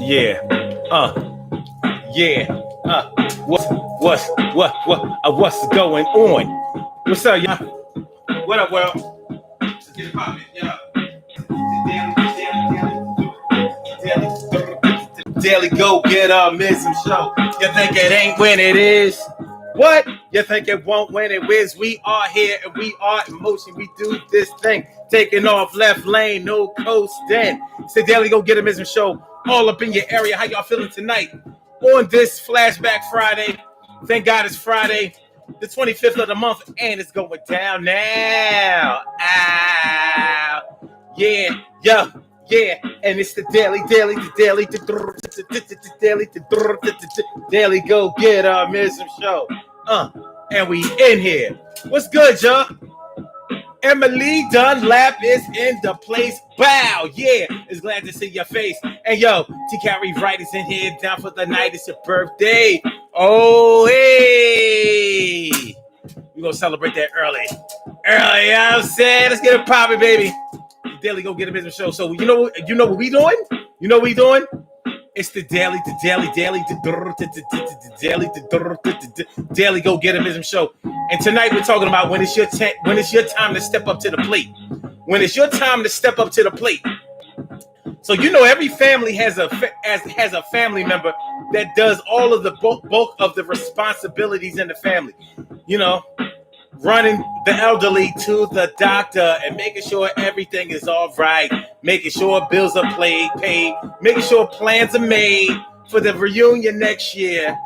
Yeah. Yeah. What's going on? What's up, y'all? What up, world? Let's get it poppin', yeah. Daily go get Mism show. You think it ain't when it is? What? You think it won't when it is? We are here and we are in motion. We do this thing. Taking off left lane, no coasting. It's the Daily Go Get Mism show. All up in your area. How y'all feeling tonight? On this Flashback Friday. Thank God it's Friday, the 25th of the month, and it's going down now. Ow. Yeah, yo. Yeah, and it's the daily go get Mism show. And we in here. What's good, y'all? Emily Dunlap is in the place. Bow, yeah, it's glad to see your face. And yo, T. Carey Wright is in here, down for the night. It's your birthday. Oh, hey, we're gonna celebrate that early. You know what I'm saying? Let's get it poppin', baby. Daily Go Get a Business show. So you know what we doing? You know what we doing? It's the daily Go Get a Business show. And tonight we're talking about when it's your time to step up to the plate. When it's your time to step up to the plate. So you know every family has a family member that does all of the bulk of the responsibilities in the family. You know, running the elderly to the doctor and making sure everything is all right, making sure bills are paid, making sure plans are made for the reunion next year.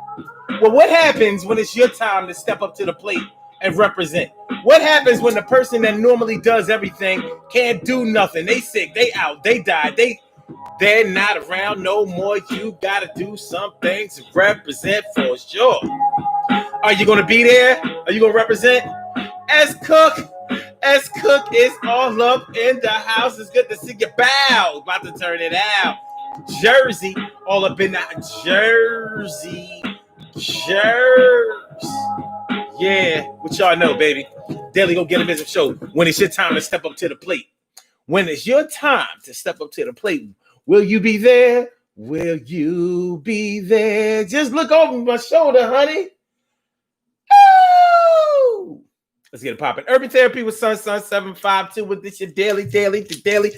Well, what happens when it's your time to step up to the plate and represent? What happens when the person that normally does everything can't do nothing? They sick, they out, they died, they're not around no more. You gotta do some things to represent for sure. Are you gonna be there? Are you gonna represent? S Cook is all up in the house. It's good to see you. Bow, about to turn it out. Jersey, all up in that Jersey. Yeah, what y'all know, baby. Daily Go Get a Business show. When it's your time to step up to the plate. When it's your time to step up to the plate, will you be there? Will you be there? Just look over my shoulder, honey. Oh! Let's get it popping. Urban Therapy with Sun 752 with this your daily, the daily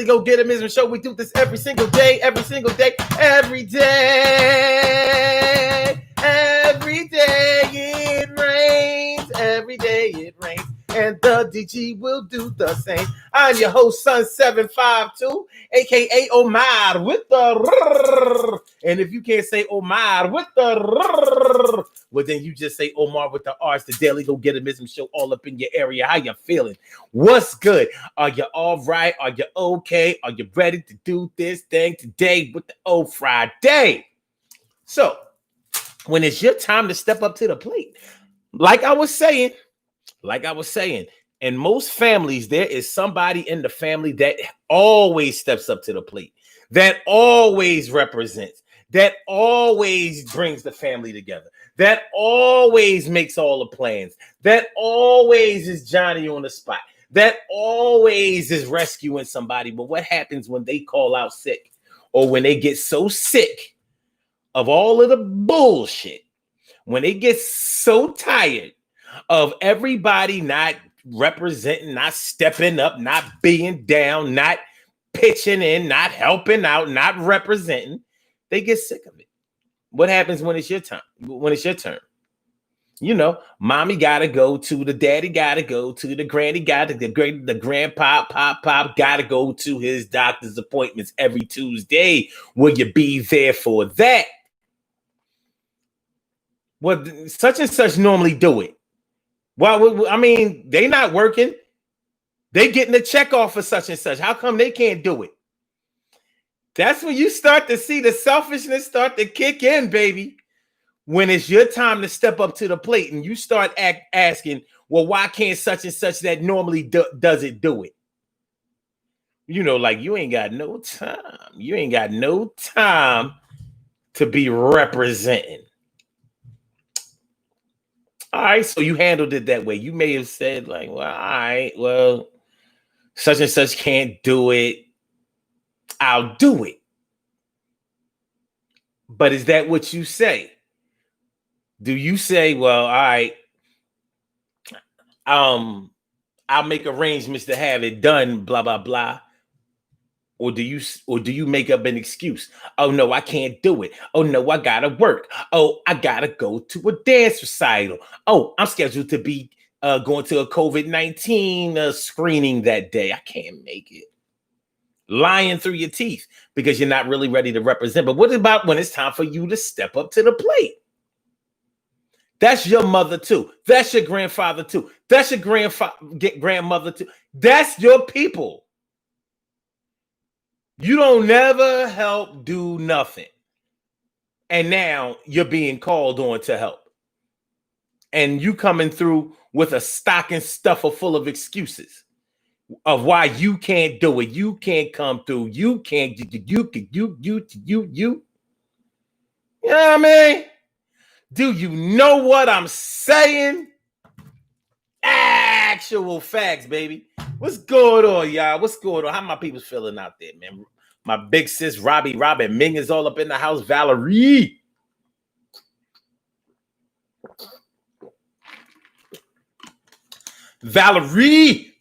Go Get a Mism show. We do this every single day. Every day it rains. And the DG will do the same. I'm your host, Sun 752, aka Omar with the. And if you can't say Omar with the, well, then you just say Omar with the R's. The Daily Go Get a Mism show all up in your area. How you feeling? What's good? Are you all right? Are you okay? Are you ready to do this thing today with the old Friday? So, when it's your time to step up to the plate, like I was saying, in most families, there is somebody in the family that always steps up to the plate, that always represents, that always brings the family together, that always makes all the plans, that always is Johnny on the spot, that always is rescuing somebody. But what happens when they call out sick or when they get so sick of all of the bullshit, when they get so tired of everybody not representing, not stepping up, not being down, not pitching in, not helping out, not representing, they get sick of it. What happens when it's your time? When it's your turn? You know, mommy gotta go to, the daddy gotta go to, the granny gotta, the grandpa, pop gotta go to his doctor's appointments every Tuesday. Will you be there for that? Well, such and such normally do it. Well, I mean, they not working. They getting a check off for such and such. How come they can't do it? That's when you start to see the selfishness start to kick in, baby. When it's your time to step up to the plate and you start asking, well, why can't such and such that normally does it do it? You know, like you ain't got no time. You ain't got no time to be representing. All right, so you handled it that way. You may have said, like, well, all right, well, such and such can't do it, I'll do it. But is that what you say? Do you say, well, all right, I'll make arrangements to have it done, blah, blah, blah. Or do you make up an excuse? Oh no, I can't do it. Oh no, I gotta work. Oh, I gotta go to a dance recital. Oh, I'm scheduled to be going to a COVID-19 screening that day. I can't make it. Lying through your teeth because you're not really ready to represent. But what about when it's time for you to step up to the plate? That's your mother too. That's your grandfather too. That's your grandmother too. That's your people. You don't never help do nothing. And now you're being called on to help. And you coming through with a stocking stuffer full of excuses of why you can't do it. You can't come through. You can't, you. You know what I mean? Do you know what I'm saying? Actual facts, baby. What's going on, y'all? What's going on? How my people's feeling out there, man? My big sis, Robin Ming is all up in the house. Valerie.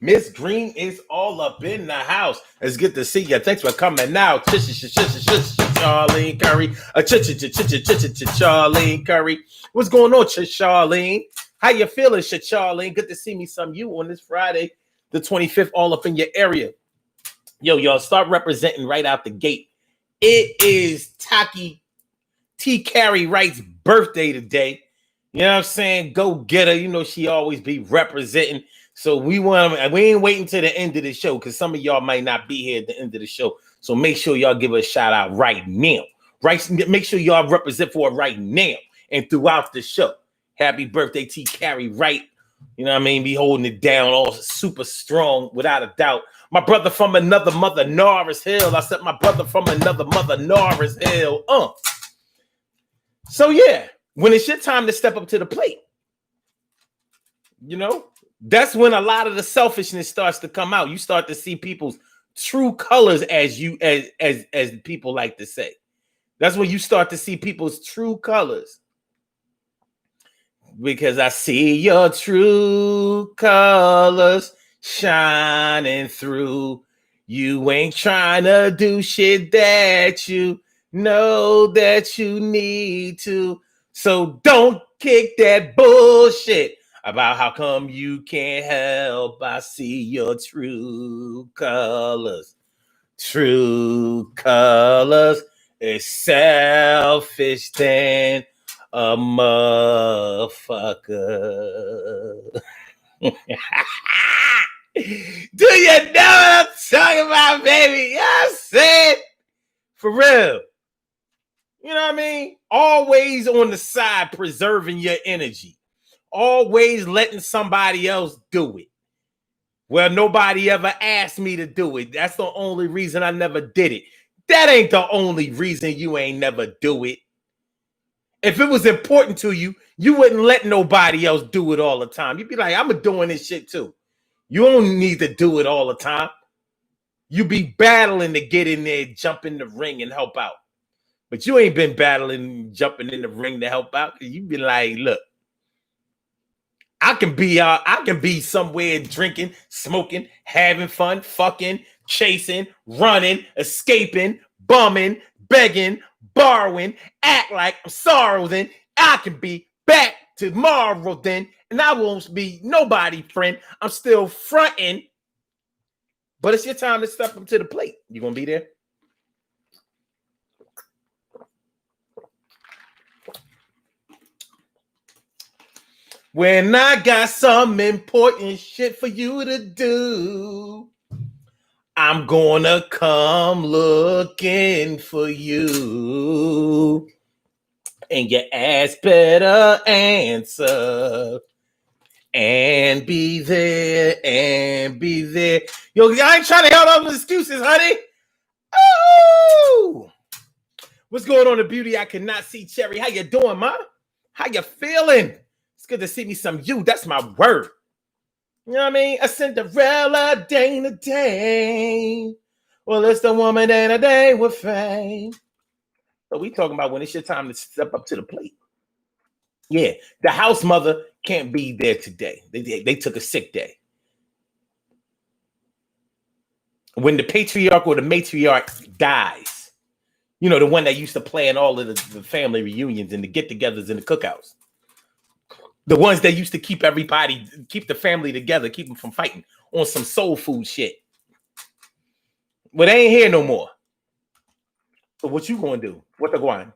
Miss Green is all up in the house. It's good to see you. Thanks for coming out. Charlene Curry. Charlene Curry. What's going on, Charlene? How you feeling, Charlene? Good to see me some you on this Friday, the 25th, all up in your area. Yo, y'all, start representing right out the gate. It is Taki T. Carey Wright's birthday today. You know what I'm saying? Go get her. You know she always be representing. So we ain't waiting to the end of the show because some of y'all might not be here at the end of the show. So make sure y'all give her a shout out right now. Right? Make sure y'all represent for her right now and throughout the show. Happy birthday, T. Carey Wright. You know what I mean? Be holding it down all super strong, without a doubt. My brother from another mother, Norris Hill. I said my brother from another mother, Norris Hill. So yeah, when it's your time to step up to the plate, you know, that's when a lot of the selfishness starts to come out. You start to see people's true colors, as people like to say. That's when you start to see people's true colors. Because I see your true colors shining through. You ain't trying to do shit that you know that you need to. So don't kick that bullshit about how come you can't help. I see your true colors. True colors is selfish then a motherfucker. Do you know what I'm talking about, baby? I said for real. You know what I mean? Always on the side, preserving your energy. Always letting somebody else do it. Well, nobody ever asked me to do it. That's the only reason I never did it. That ain't the only reason you ain't never do it. If it was important to you, you wouldn't let nobody else do it all the time. You'd be like, I'm doing this shit too. You don't need to do it all the time. You be battling to get in there, jump in the ring and help out. But you ain't been battling, jumping in the ring to help out. You be like, look, I can be somewhere drinking, smoking, having fun, fucking, chasing, running, escaping, bumming, begging, borrowing, act like I'm sorrow then. I can be back tomorrow then, and I won't be nobody friend. I'm still fronting, but it's your time to step up to the plate. You gonna be there? When I got some important shit for you to do, I'm gonna come looking for you. And your ass better answer. And be there, and be there. Yo, I ain't trying to help out with excuses, honey. Oh! What's going on, the beauty I cannot see, Cherry? How you doing, ma? How you feeling? It's good to see me some you. That's my word. You know what I mean? A Cinderella day in a day. Well, it's the woman day in a day with fame. So we talking about when it's your time to step up to the plate. Yeah, the house mother can't be there today. They took a sick day. When the patriarch or the matriarch dies, you know, the one that used to plan all of the family reunions and the get-togethers and the cookouts. The ones that used to keep everybody, keep the family together, keep them from fighting on some soul food shit. Well, they ain't here no more. So what you gonna do? What the guan?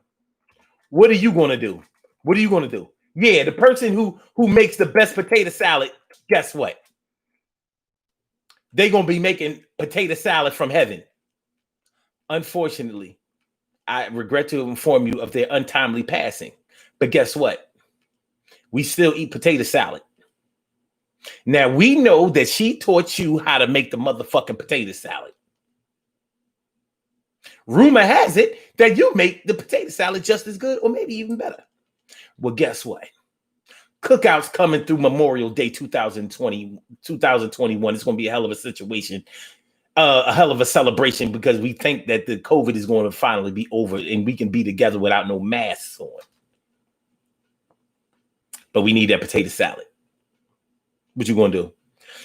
What are you gonna do? What are you gonna do? Yeah, the person who makes the best potato salad, guess what? They're gonna be making potato salad from heaven. Unfortunately, I regret to inform you of their untimely passing. But guess what? We still eat potato salad. Now we know that she taught you how to make the motherfucking potato salad. Rumor has it that you make the potato salad just as good or maybe even better. Well, guess what? Cookouts coming through Memorial Day 2021. It's going to be a hell of a situation, a hell of a celebration because we think that the COVID is going to finally be over and we can be together without no masks on. But we need that potato salad. What you going to do?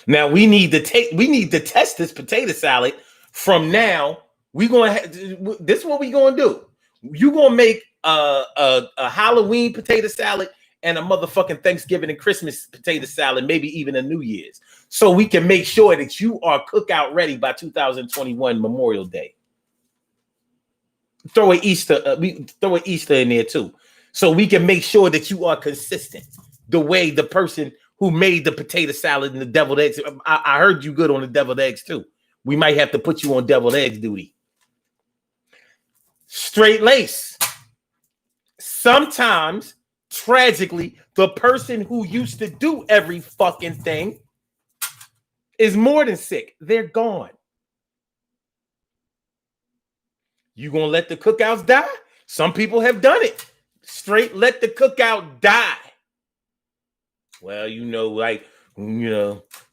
Now we need to test this potato salad from now. This is what we going to do. You going to make a Halloween potato salad and a motherfucking Thanksgiving and Christmas potato salad, maybe even a New Year's. So we can make sure that you are cookout ready by 2021 Memorial Day. Throw an Easter in there too. So we can make sure that you are consistent. The way the person who made the potato salad and the deviled eggs. I heard you good on the deviled eggs too. We might have to put you on deviled eggs duty. Straight lace. Sometimes, tragically, the person who used to do every fucking thing is more than sick. They're gone. You gonna let the cookouts die? Some people have done it. Straight let the cookout die. Well,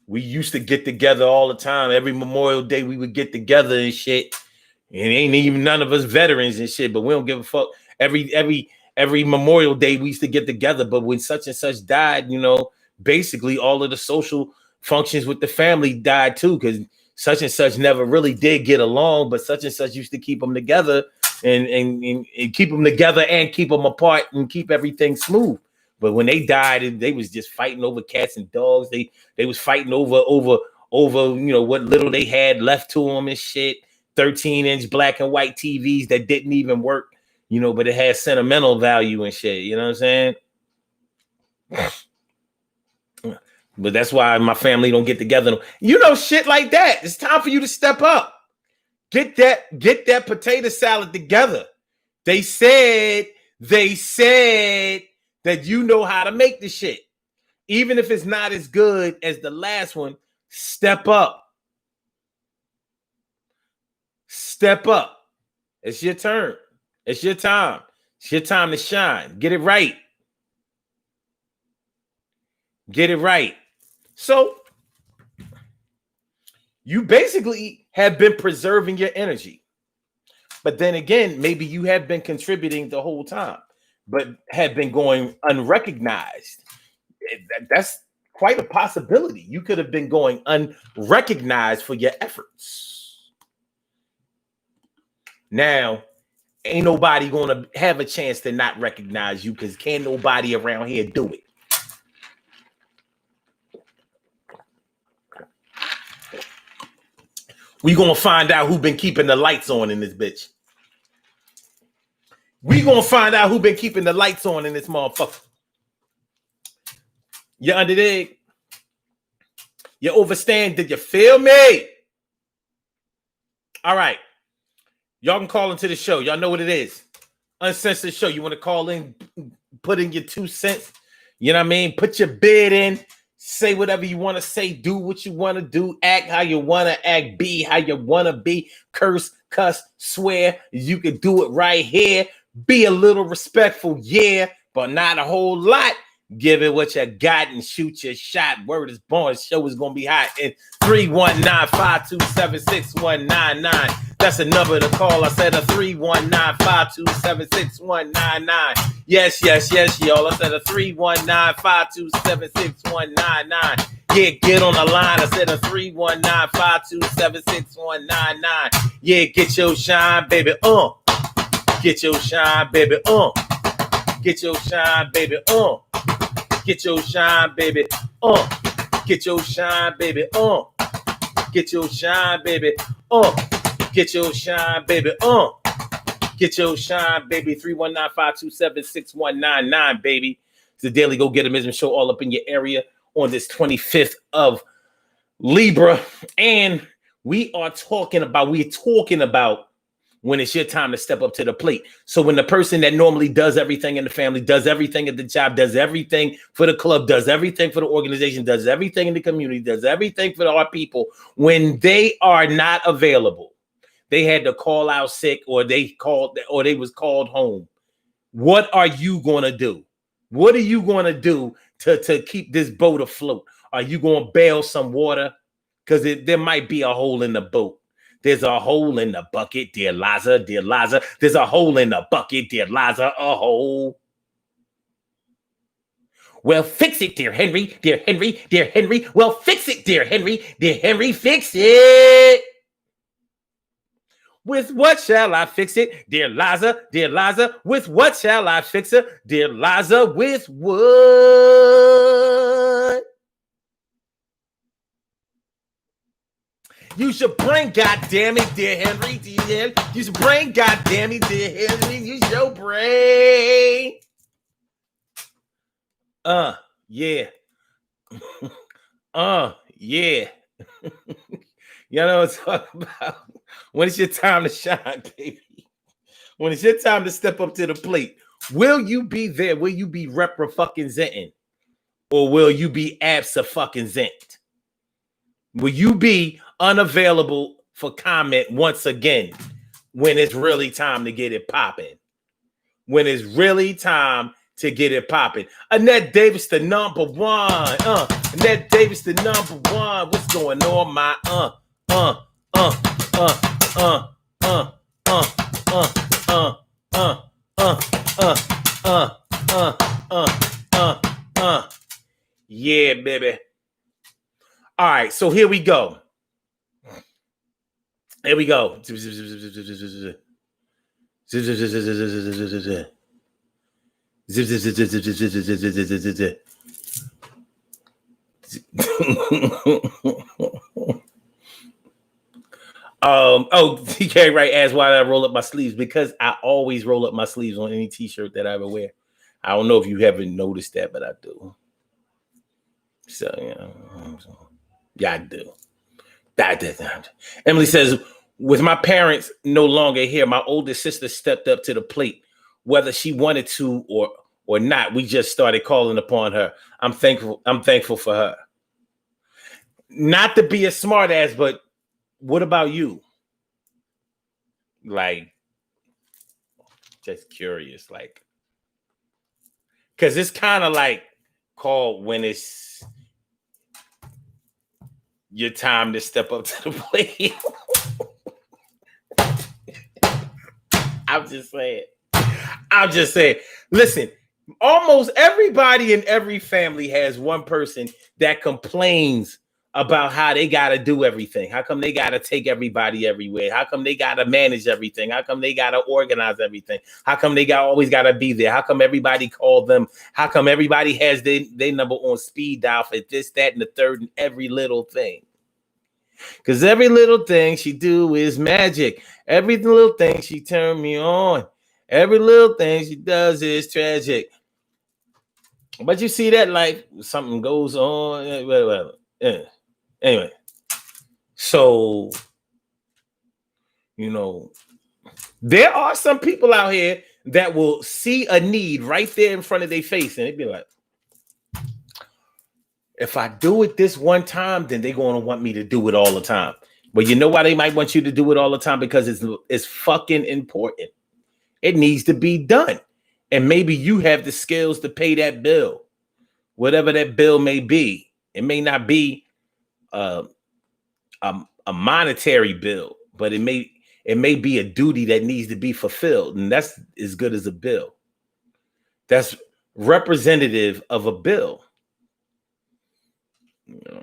we used to get together all the time. Every Memorial Day we would get together and shit. And ain't even none of us veterans and shit, but we don't give a fuck. Every Memorial Day we used to get together, but when such and such died, basically all of the social functions with the family died too, because such and such never really did get along, but such and such used to keep them together and keep them together and keep them apart and keep everything smooth. But when they died, they was just fighting over cats and dogs. They was fighting over what little they had left to them and shit. 13-inch black and white TVs that didn't even work, but it had sentimental value and shit. You know what I'm saying? But that's why my family don't get together. Shit like that. It's time for you to step up. Get that potato salad together. They said that you know how to make the shit. Even if it's not as good as the last one, step up. Step up. It's your turn. It's your time. It's your time to shine. Get it right. Get it right. So you basically have been preserving your energy. But then again, maybe you have been contributing the whole time, but have been going unrecognized. That's quite a possibility. You could have been going unrecognized for your efforts. Now, ain't nobody going to have a chance to not recognize you because can't nobody around here do it. We going to find out who been keeping the lights on in this bitch. We going to find out who been keeping the lights on in this motherfucker. You under dig? You overstand? Did you feel me? All right. Y'all can call into the show. Y'all know what it is. Uncensored show. You want to call in, put in your 2 cents. You know what I mean? Put your bid in. Say whatever you want to say. Do what you want to do. Act how you want to act. Be how you want to be. Curse, cuss, swear. You can do it right here. Be a little respectful, yeah, but not a whole lot. Give it what you got and shoot your shot. Word is born. Show is gonna be hot. In 319-527-6199. That's the number to call. I said a 319-527-6199. Yes, y'all. I said a 319-527-6199. Yeah, get on the line. I said a 319-527-6199. Yeah, get your shine, baby. Get your shine, baby. Get your shine, baby. Get your shine, baby. Get your shine, baby. Get your shine, baby. Get your shine, baby. Get your shine, baby. 319-527-6199, baby. It's the Daily Go Getimism show all up in your area on this 25th of Libra. And we're talking about when it's your time to step up to the plate. So when the person that normally does everything in the family, does everything at the job, does everything for the club, does everything for the organization, does everything in the community, does everything for our people, when they are not available, they had to call out sick or they was called home. What are you going to do? What are you going to do to keep this boat afloat? Are you going to bail some water? Because there might be a hole in the boat. There's a hole in the bucket, dear Liza, dear Liza. There's a hole in the bucket, dear Liza, a hole. Well, fix it, dear Henry, dear Henry, dear Henry. Well, fix it, dear Henry, dear Henry, fix it. With what shall I fix it, dear Liza, dear Liza? With what shall I fix it, dear Liza? With what? Use your brain, goddammit, dear Henry, dear. Use your brain, goddammit, dear Henry. Use your brain. Yeah. Yeah. You know what I'm talking about? When it's your time to shine, baby. When it's your time to step up to the plate, will you be there? Will you be repra-fucking-zenting? Or will you be absa-fucking-zent? Will you be unavailable for comment once again when it's really time to get it popping? When it's really time to get it popping. Annette Davis, the number one. Annette Davis, the number one. What's going on, my yeah, baby. All right, so here we go. Here we go. TK Wright asked why did I roll up my sleeves? Because I always roll up my sleeves on any t-shirt that I ever wear. I don't know if you haven't noticed that, but I do. So yeah, I do. Emily says, with my parents no longer here, my oldest sister stepped up to the plate, whether she wanted to or not. We just started calling upon her. I'm thankful for her. Not to be a smart ass, but what about you? Like, just curious, like, because it's kind of like called when it's your time to step up to the plate. I'm just saying. Listen, almost everybody in every family has one person that complains about how they got to do everything. How come they got to take everybody everywhere? How come they got to manage everything? How come they got to organize everything? How come they always got to be there? How come everybody called them? How come everybody has their number on speed dial for this, that, and the third, and every little thing? Because every little thing she do is magic. Every little thing she turn me on. Every little thing she does is tragic. But you see that, like, something goes on. Anyway, so, there are some people out here that will see a need right there in front of their face, and they'd be like, if I do it this one time, then they're going to want me to do it all the time. But you know why they might want you to do it all the time? Because it's fucking important. It needs to be done. And maybe you have the skills to pay that bill. whatever that bill may be. It may not be a monetary bill, but it may be a duty that needs to be fulfilled, and that's as good as a bill. That's representative of a bill. You know,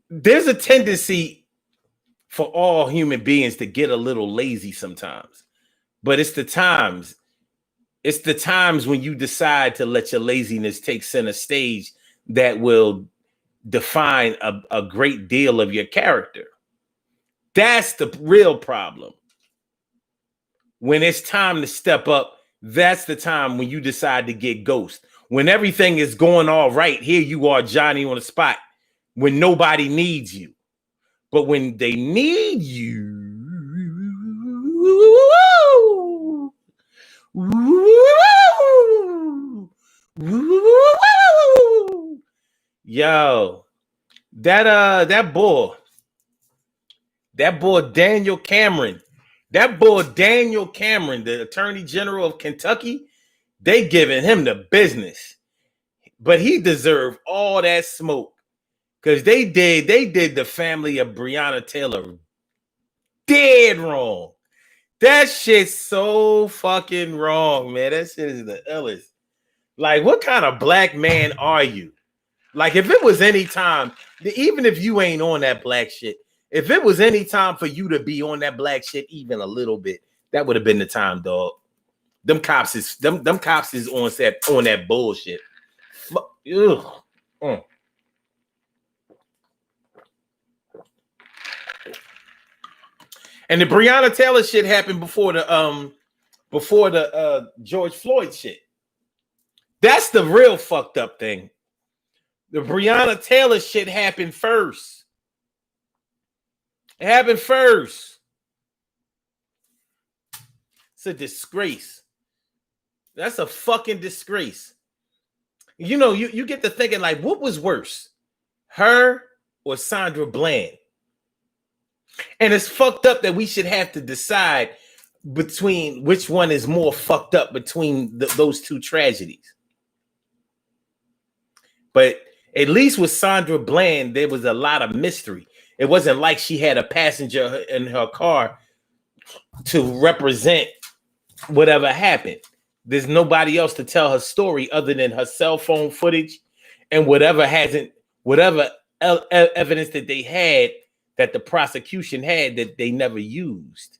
there's a tendency for all human beings to get a little lazy sometimes, but it's the times when you decide to let your laziness take center stage that will define a great deal of your character. That's the real problem. When it's time to step up, that's the time when you decide to get ghost. When everything is going all right, here you are, Johnny on the spot, when nobody needs you. But when they need you, yo, that boy Daniel Cameron, the Attorney General of Kentucky, they giving him the business, but he deserved all that smoke because they did the family of Breonna Taylor dead wrong. That shit's so fucking wrong, man. That shit is the illest. Like, what kind of black man are you? Like, if it was any time, even if you ain't on that black shit, if it was any time for you to be on that black shit even a little bit, that would have been the time, dog. Them cops is on that bullshit. Ugh. And the Breonna Taylor shit happened before the George Floyd shit. That's the real fucked up thing. The Breonna Taylor shit happened first. It happened first. It's a disgrace. That's a fucking disgrace. You know, you get to thinking, like, what was worse, her or Sandra Bland? And it's fucked up that we should have to decide between which one is more fucked up between those two tragedies. But at least with Sandra Bland, there was a lot of mystery. It wasn't like she had a passenger in her car to represent whatever happened. There's nobody else to tell her story other than her cell phone footage and whatever evidence that they had, that the prosecution had, that they never used.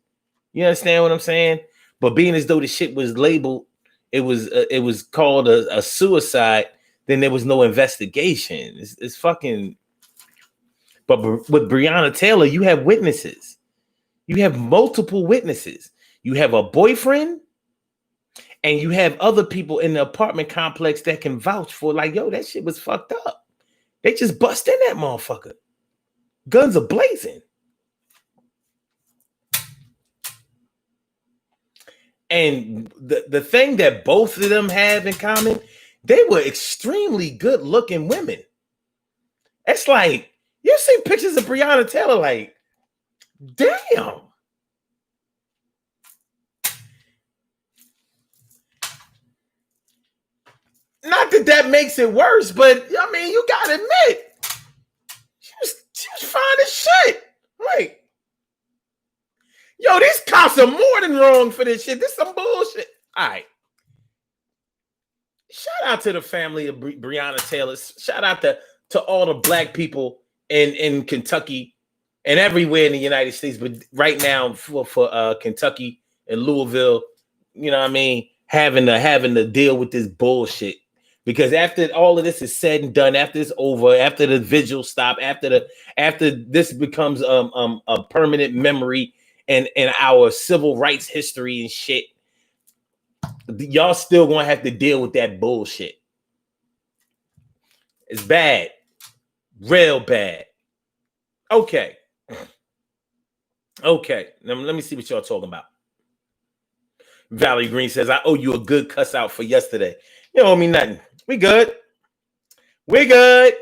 You understand what I'm saying? But being as though the shit was labeled, it was called a suicide, then there was no investigation. It's fucking. But with Breonna Taylor, you have witnesses. You have multiple witnesses. You have a boyfriend, and you have other people in the apartment complex that can vouch for, like, yo, that shit was fucked up. They just bust in that motherfucker. Guns are blazing. And the thing that both of them have in common, they were extremely good looking women. It's like, you see pictures of Breonna Taylor, like, damn. Not that makes it worse, but I mean, you gotta admit, she was fine as shit. Like, yo, these cops are more than wrong for this shit. This is some bullshit. All right. Shout out to the family of Breonna Taylor. Shout out to all the black people in Kentucky and everywhere in the United States, but right now for Kentucky and Louisville, you know what I mean, having to deal with this bullshit. Because after all of this is said and done, after it's over, after the vigil stop, after this becomes a permanent memory in our civil rights history and shit, y'all still gonna have to deal with that bullshit. It's bad. Real bad. Okay. Now, let me see what y'all talking about. Valerie Green says, I owe you a good cuss out for yesterday. You don't owe me nothing. We good. The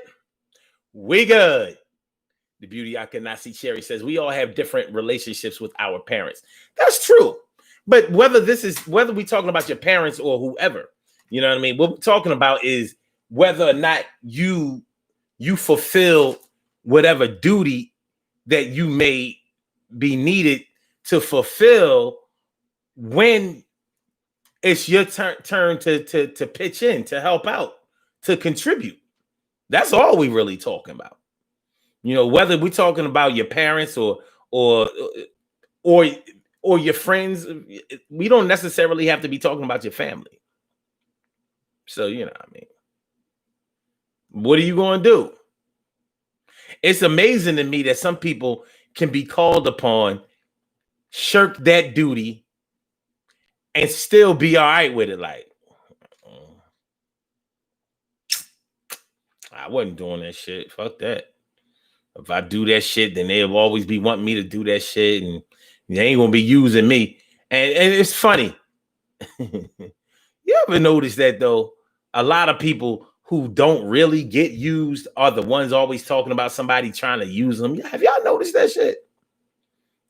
Beauty I Cannot See Cherry says, we all have different relationships with our parents. That's true. But whether we talking about your parents or whoever, you know what I mean? What we're talking about is whether or not you fulfill whatever duty that you may be needed to fulfill when it's your turn to pitch in, to help out, to contribute. That's all we really talking about. Whether we're talking about your parents or your friends, we don't necessarily have to be talking about your family. So, what are you going to do? It's amazing to me that some people can be called upon, shirk that duty, and still be all right with it. Like, I wasn't doing that shit. Fuck that. If I do that shit, then they'll always be wanting me to do that shit, and they ain't gonna be using me. And it's funny. You ever notice that though? A lot of people who don't really get used are the ones always talking about somebody trying to use them. Have y'all noticed that shit?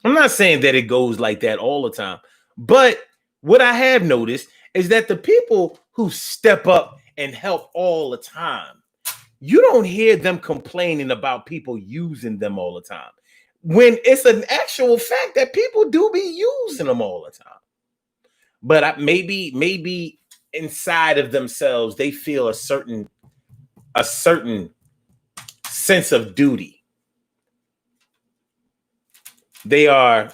I'm not saying that it goes like that all the time, but what I have noticed is that the people who step up and help all the time, you don't hear them complaining about people using them all the time, when it's an actual fact that people do be using them all the time. But maybe inside of themselves, they feel a certain sense of duty. They are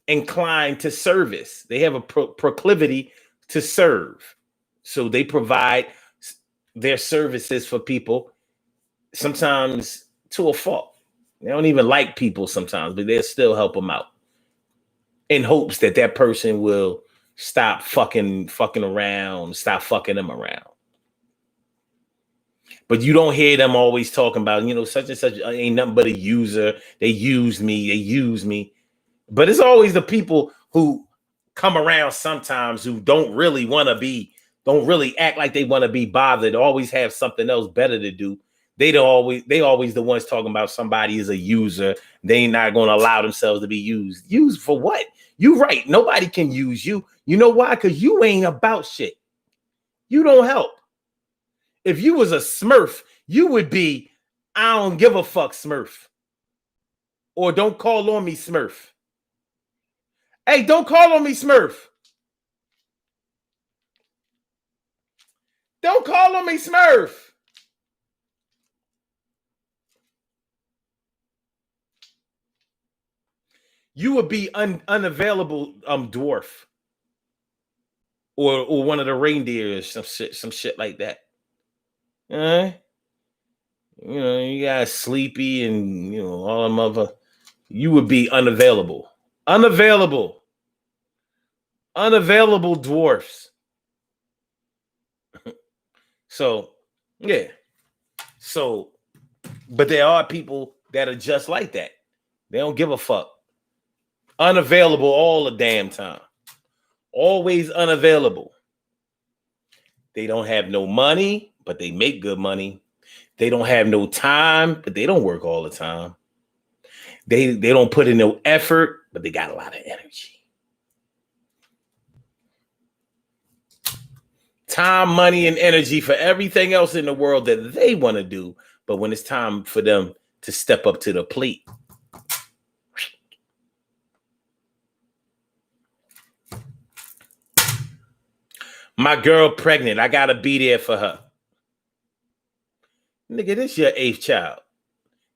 inclined to service. They have a proclivity to serve. So they provide their services for people, sometimes to a fault. They don't even like people sometimes, but they'll still help them out in hopes that that person will stop fucking around, stop fucking them around. But you don't hear them always talking about, such and such ain't nothing but a user. They use me. But it's always the people who come around sometimes who don't really act like they want to be bothered, always have something else better to do. They always the ones talking about somebody is a user. They ain't not going to allow themselves to be used. Used for what? You right. Nobody can use you. You know why? Because you ain't about shit. You don't help. If you was a Smurf, you would be, I don't give a fuck Smurf. Or don't call on me Smurf. Hey, don't call on me Smurf. Don't call on me Smurf. You would be unavailable dwarf. Or one of the reindeers, some shit like that. You got Sleepy and all them other. You would be unavailable dwarfs. So yeah. So, but there are people that are just like that. They don't give a fuck. Unavailable all the damn time. Always unavailable. They don't have no money, but they make good money. They don't have no time, but they don't work all the time. They don't put in no effort, but they got a lot of energy. Time, money, and energy for everything else in the world that they want to do. But when it's time for them to step up to the plate, my girl pregnant, I gotta be there for her. Nigga, this your 8th child.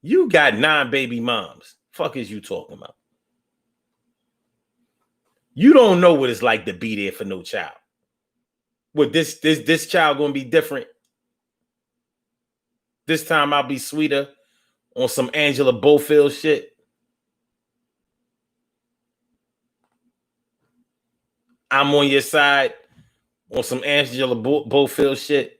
You got 9 baby moms. Fuck is you talking about? You don't know what it's like to be there for no child. What this child gonna be different? This time I'll be sweeter on some Angela Bofield shit. I'm on your side on some Angela Bofield shit.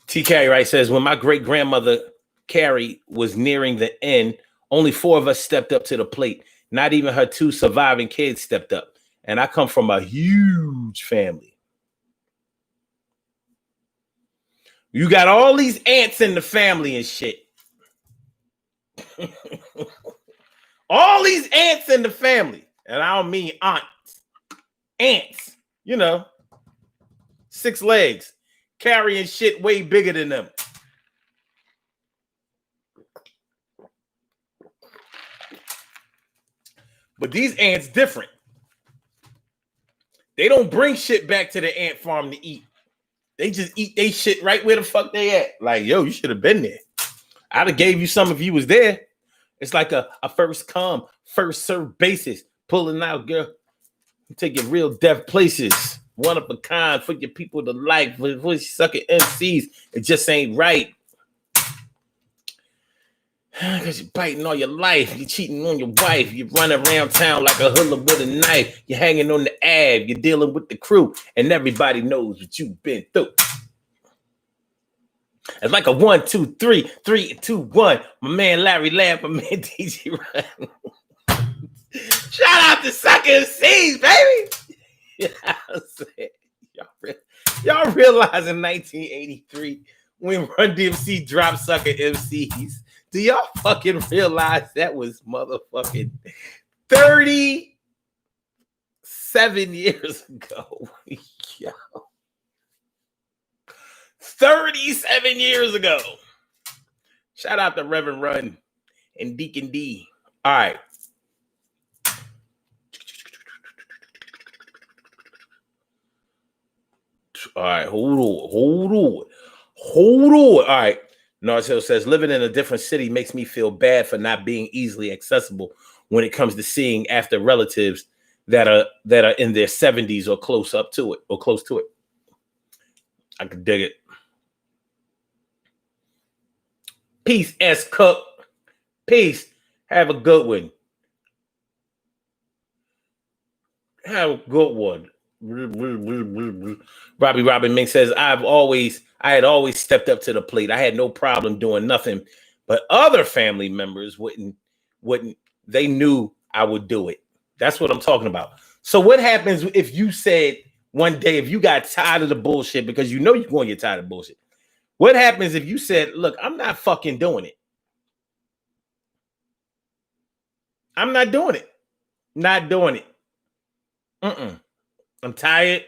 T. Carrie Wright says, when my great grandmother Carrie was nearing the end, only 4 of us stepped up to the plate. Not even her 2 surviving kids stepped up. And I come from a huge family. You got all these aunts in the family and shit. All these ants in the family, and I don't mean aunts, ants, 6 legs, carrying shit way bigger than them. But these ants different. They don't bring shit back to the ant farm to eat. They just eat they shit right where the fuck they at. Like, yo, you should have been there. I'd have gave you some if you was there. It's like a first come, first serve basis. Pulling out, girl. You take your real deaf places. One of a kind for your people to like. For you sucking MCs, it just ain't right. Because you're biting all your life. You're cheating on your wife. You run around town like a hula with a knife. You're hanging on the ab. You're dealing with the crew. And everybody knows what you've been through. It's like a 1, 2, 3, 3, 2, 1. My man Larry Lamb, my man DJ Run. Shout out to Sucker MCs, baby. Y'all realize in 1983 when Run DMC dropped Sucker MCs, do y'all fucking realize that was motherfucking 37 years ago? Yo. 37 years ago. Shout out to Reverend Run and Deacon D. All right. All right, hold on. All right. Narcel says, living in a different city makes me feel bad for not being easily accessible when it comes to seeing after relatives that are in their 70s or close to it. I could dig it. Peace, S. Cook. Peace. Have a good one. Have a good one. Robbie Robin Mink says, I had always stepped up to the plate. I had no problem doing nothing, but other family members wouldn't. They knew I would do it. That's what I'm talking about. So what happens if you said one day, if you got tired of the bullshit, because you know you're going to get tired of bullshit. What happens if you said, look, I'm not fucking doing it. I'm not doing it. Not doing it. I'm tired.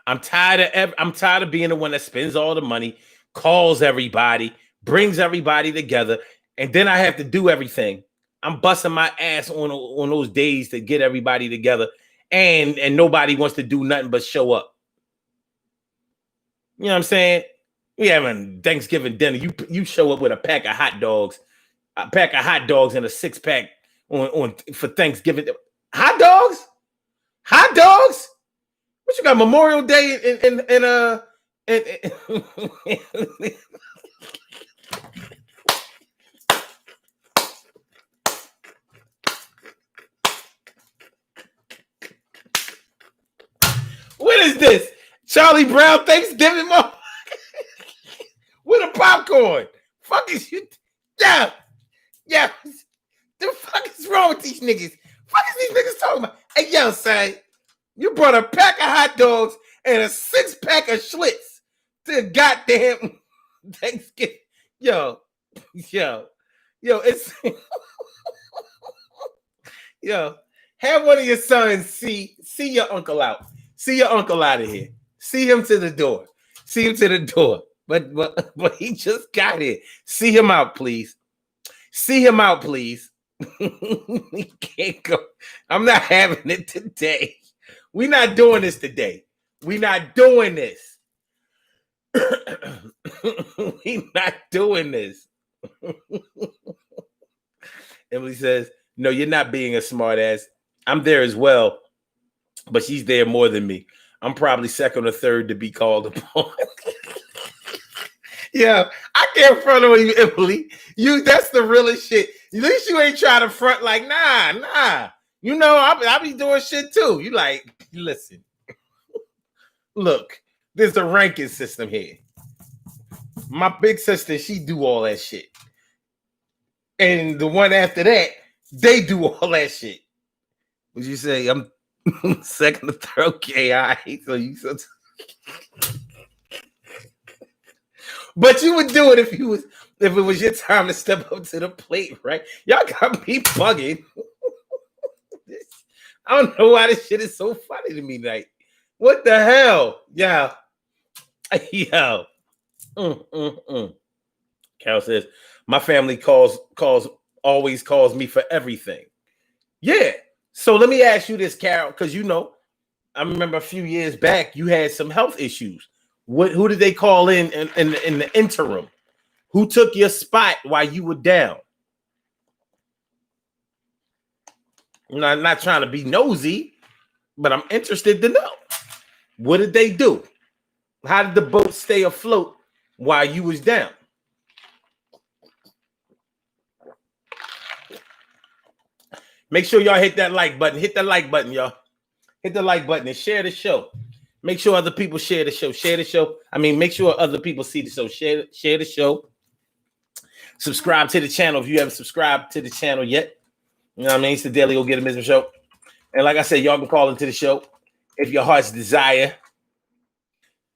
I'm tired of being the one that spends all the money, calls everybody, brings everybody together, and then I have to do everything. I'm busting my ass on those days to get everybody together, and nobody wants to do nothing but show up. You know what I'm saying? We having Thanksgiving dinner. You show up with a pack of hot dogs, and a 6-pack on for Thanksgiving. Hot dogs? Hot dogs? What you got? Memorial Day What is this? Charlie Brown Thanksgiving motherfucker with a popcorn. Fuck is you? Yeah. The fuck is wrong with these niggas? Fuck is these niggas talking about? Hey, yo, son, you brought a pack of hot dogs and a 6-pack of Schlitz to goddamn Thanksgiving. Yo, it's yo. Have one of your sons see your uncle out. See your uncle out of here. See him to the door. But he just got here. See him out, please. He can't go. I'm not having it today. We're not doing this today. We're not doing this. Emily says, no, you're not being a smart ass. I'm there as well, but she's there more than me. I'm probably second or third to be called upon. Yeah, I can't front on you, Emily. That's the realest shit. At least you ain't trying to front like, nah. You know, I be doing shit too. You like, listen. Look, there's a ranking system here. My big sister, she do all that shit. And the one after that, they do all that shit. Would you say I'm second or third? Okay, all right. So you but you would do it if it was your time to step up to the plate, right? Y'all got me bugging. I don't know why this shit is so funny to me. Like, what the hell? Yeah. Yo. Carol says, my family always calls me for everything. Yeah. So let me ask you this, Carol, because I remember a few years back you had some health issues. Who did they call in the interim? Who took your spot while you were down? I'm not trying to be nosy, but I'm interested to know. What did they do? How did the boat stay afloat while you was down? Make sure y'all hit that like button. Hit the like button, y'all. Hit the like button and share the show. Make sure other people share the show. Share the show. I mean, make sure other people see the show. Share the show. Subscribe to the channel if you haven't subscribed to the channel yet. You know what I mean? It's the Daily Go Get Him Business Show. And like I said, y'all can call into the show if your heart's desire.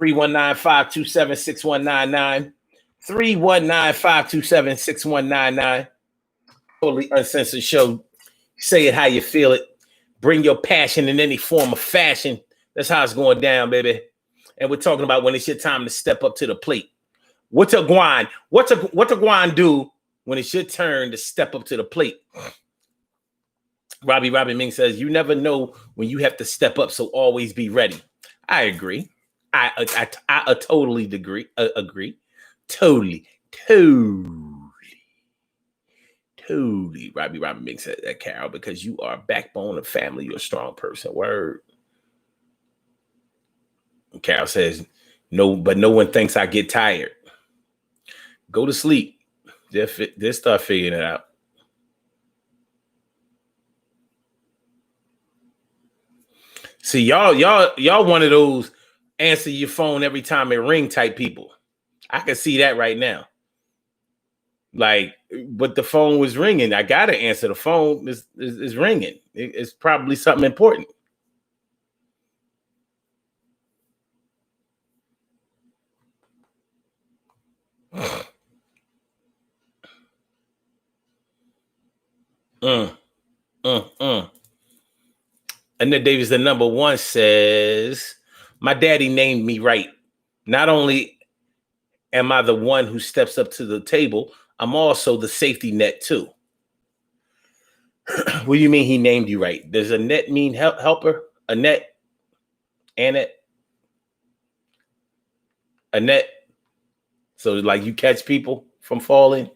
319-527-6199. 319-527-6199. Totally uncensored show. Say it how you feel it. Bring your passion in any form of fashion. That's how it's going down, baby. And we're talking about when it's your time to step up to the plate. What's a guan? What's a guan do when it's your turn to step up to the plate? Robbie Ming says, you never know when you have to step up, so always be ready. I agree. I totally agree. Totally. Robbie Ming said that, Carol, because you are a backbone of family. You're a strong person. Word. Carol says, no, but no one thinks I get tired. Go to sleep. Just start figuring it out. See, y'all one of those answer your phone every time it ring type people. I can see that right now. Like, but the phone was ringing. I gotta answer the phone. It's ringing. It's probably something important. Annette Davis, the number one, says, my daddy named me right. Not only am I the one who steps up to the table, I'm also the safety net too. What do you mean he named you right? Does Annette mean helper? Annette? So like you catch people from falling?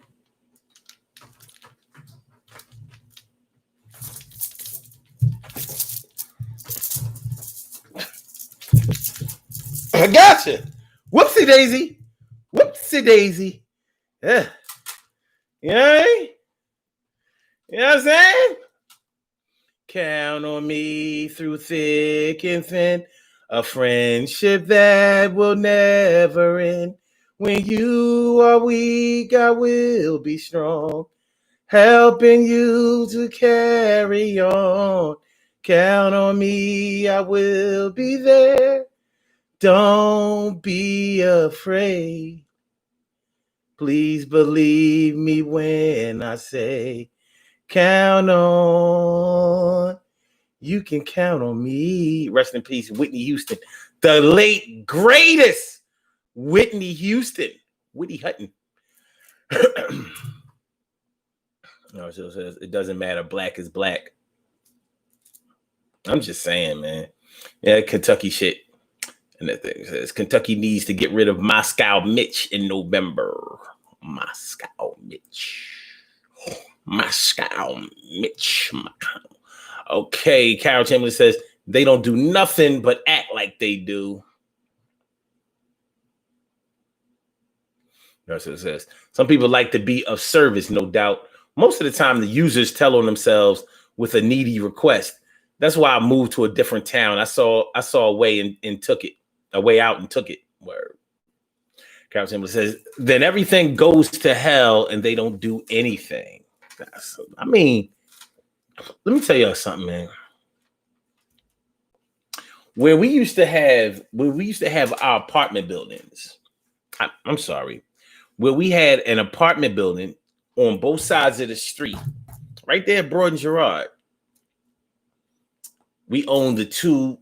I gotcha. Whoopsie daisy. Yeah. You know what I mean? You know what I'm saying? Count on me through thick and thin. A friendship that will never end. When you are weak, I will be strong. Helping you to carry on. Count on me, I will be there. Don't be afraid. Please believe me when I say, count on. You can count on me. Rest in peace, Whitney Houston. The late, greatest Whitney Houston. Whitney Hutton. No, it says it doesn't matter. Black is black. I'm just saying, man. Yeah, Kentucky shit. And that thing says Kentucky needs to get rid of Moscow Mitch in November. Moscow Mitch. Okay, Carol Chamberlain says they don't do nothing but act like they do. Nurse says some people like to be of service, no doubt. Most of the time, the users tell on themselves with a needy request. That's why I moved to a different town. I saw a way and took it. A way out and took it. Word. Carol Chamberlain says, then everything goes to hell and they don't do anything. I mean, let me tell you something, man. Where we used to have our apartment buildings, I'm sorry, where we had an apartment building on both sides of the street, right there, Broad and Girard. we own the two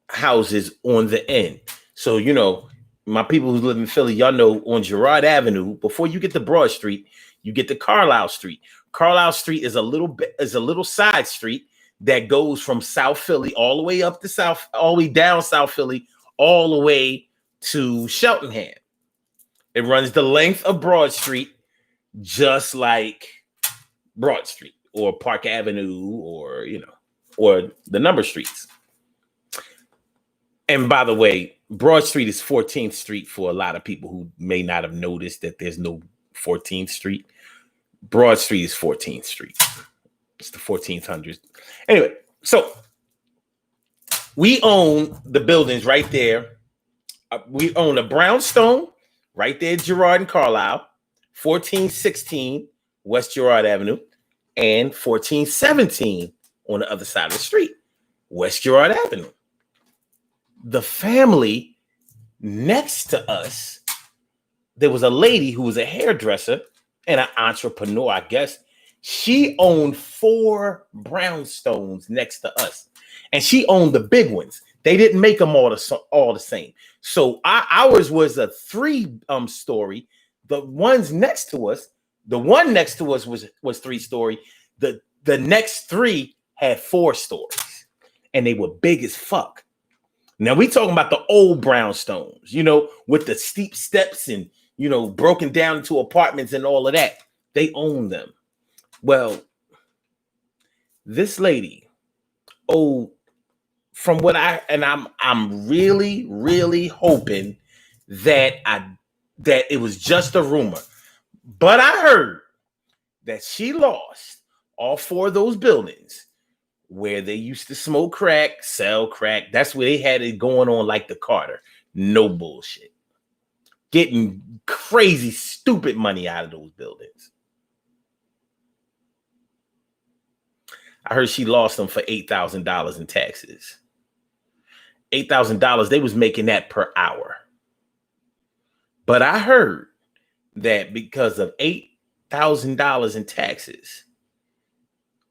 houses on the end. So, you know, my people who live in Philly, y'all know on Girard Avenue, before you get to Broad Street, you get to Carlisle Street. Carlisle Street is a little side street that goes from South Philly all the way up to South, all the way down South Philly, all the way to Cheltenham. It runs the length of Broad Street, just like Broad Street or Park Avenue or, you know, or the number streets. And by the way, Broad Street is 14th Street for a lot of people who may not have noticed that there's no 14th Street. Broad Street is 14th Street. It's the 1400s. Anyway, so we own the buildings right there. We own a brownstone right there, Girard and Carlisle, 1416 West Girard Avenue, and 1417 on the other side of the street, West Girard Avenue. The family next to us, there was a lady who was a hairdresser and an entrepreneur, I guess. She owned 4 brownstones next to us, and she owned the big ones. They didn't make them all the same. So ours was a 3-story. The ones next to us, the one next to us was 3-story. The next 3 had 4 stories, and they were big as fuck. Now we talking about the old brownstones, you know, with the steep steps and, you know, broken down into apartments and all of that. They own them. Well, this lady, from what I'm really, really hoping that it was just a rumor, but I heard that she lost all 4 of those buildings where they used to smoke crack, sell crack. That's where they had it going on like the Carter. No bullshit. Getting crazy, stupid money out of those buildings. I heard she lost them for $8,000 in taxes. $8,000, they was making that per hour. But I heard that because of $8,000 in taxes,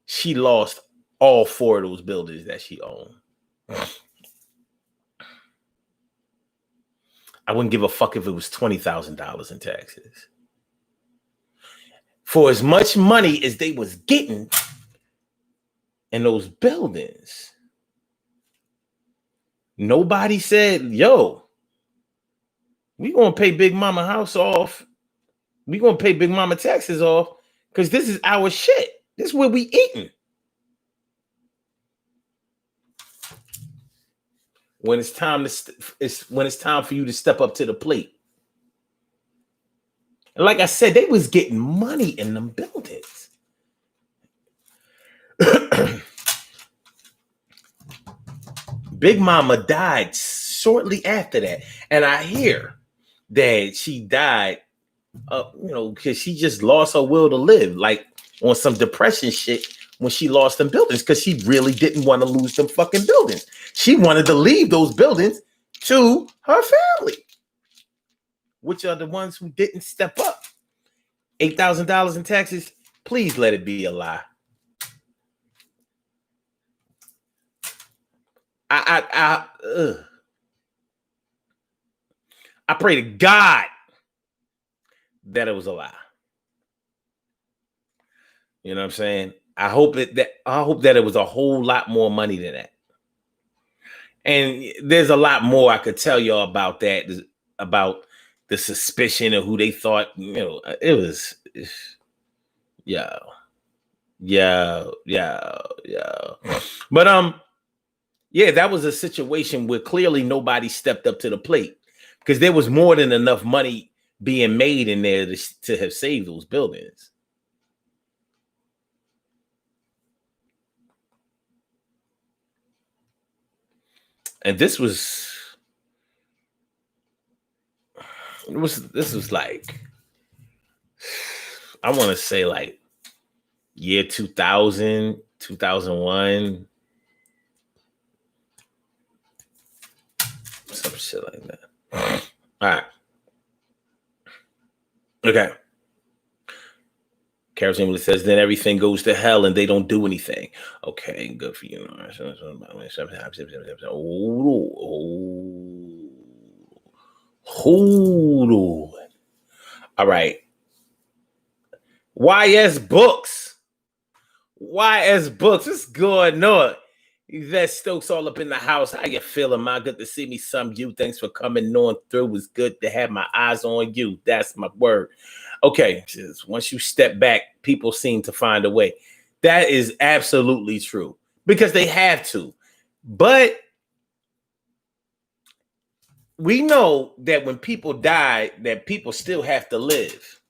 she lost all 4 of those buildings that she owned. I wouldn't give a fuck if it was $20,000 in taxes. For as much money as they was getting in those buildings, nobody said, yo, we gonna pay Big Mama house off. We gonna pay Big Mama taxes off because this is our shit. This is where we eating. When it's time for you to step up to the plate. And like I said, they was getting money in them buildings. Big Mama died shortly after that. And I hear that she died, because she just lost her will to live, like on some depression shit when she lost them buildings, because she really didn't want to lose them fucking buildings. She wanted to leave those buildings to her family, which are the ones who didn't step up. $8,000 in taxes, please let it be a lie. I pray to God that it was a lie. You know what I'm saying? I hope that it was a whole lot more money than that. And there's a lot more I could tell y'all about that, about the suspicion of who they thought, it was, yeah. But yeah, that was a situation where clearly nobody stepped up to the plate because there was more than enough money being made in there to have saved those buildings. And this was like, I want to say like year 2000, 2001, some shit like that. All right. Okay. Carol Chamberlain says, then everything goes to hell and they don't do anything. Okay, good for you. Hold on. All right. YS Books. YS Books. What's going on? Yvette Stokes all up in the house. How you feeling, man? Good to see me, some you. Thanks for coming on through. It was good to have my eyes on you. That's my word. Okay, just once you step back, people seem to find a way. That is absolutely true because they have to. But we know that when people die, that people still have to live.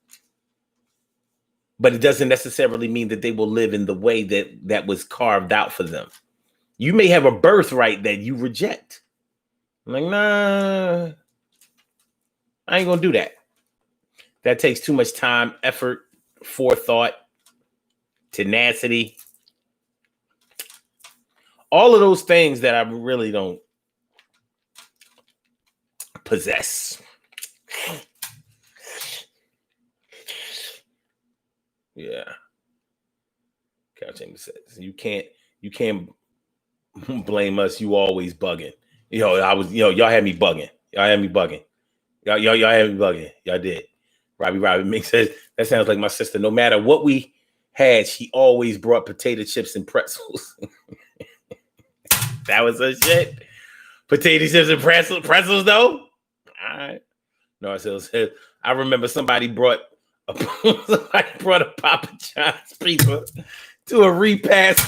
But it doesn't necessarily mean that they will live in the way that was carved out for them. You may have a birthright that you reject. I'm like, nah, I ain't gonna do that. That takes too much time, effort, forethought, tenacity. All of those things that I really don't possess. Yeah. Couching says you can't blame us. You always bugging. Y'all had me bugging. Y'all had me bugging. Y'all had me bugging. Y'all did. Robbie Mink says, that sounds like my sister. No matter what we had, she always brought potato chips and pretzels. That was her shit. Potato chips and pretzels though? All right. No, I remember somebody brought a Papa John's pizza to a repast